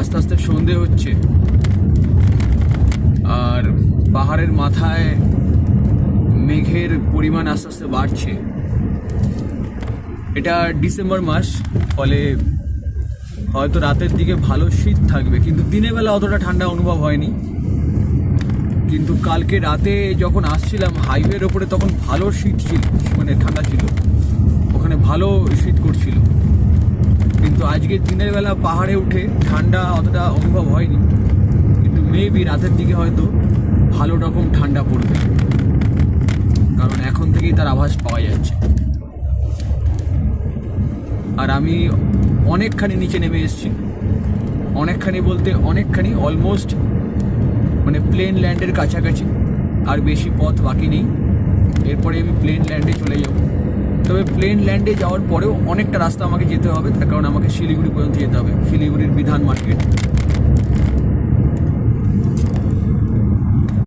আস্তে আস্তে সন্ধে হচ্ছে আর পাহাড়ের মাথায় মেঘের পরিমাণ আস্তে আস্তে বাড়ছে। এটা ডিসেম্বর মাস, ফলে হয়তো রাতের দিকে ভালো শীত থাকবে, কিন্তু দিনের বেলা অতটা ঠান্ডা অনুভব হয়নি। কিন্তু কালকে রাতে যখন আসছিলাম হাইওয়ের ওপরে তখন ভালো শীত ছিল, মানে ঠান্ডা ছিল, ওখানে ভালো শীত করছিল। কিন্তু আজকে দিনের বেলা পাহাড়ে উঠে ঠান্ডা অতটা অনুভব হয়নি, কিন্তু মেবি রাতের দিকে হয়তো ভালো রকম ঠান্ডা পড়বে, কারণ এখন থেকেই তার আভাস পাওয়া যাচ্ছে। আর আমি অনেকখানি নিচে নেমে এসেছি, অনেকখানি বলতে অনেকখানি, অলমোস্ট মানে প্লেন ল্যান্ডের কাছাকাছি। আর বেশি পথ বাকি নেই, এরপরে আমি প্লেন ল্যান্ডে চলে যাব। তবে প্লেন ল্যান্ডে যাওয়ার পরেও অনেকটা রাস্তা আমাকে যেতে হবে, তার কারণ আমাকে শিলিগুড়ি পর্যন্ত যেতে হবে, শিলিগুড়ির বিধান মার্কেট।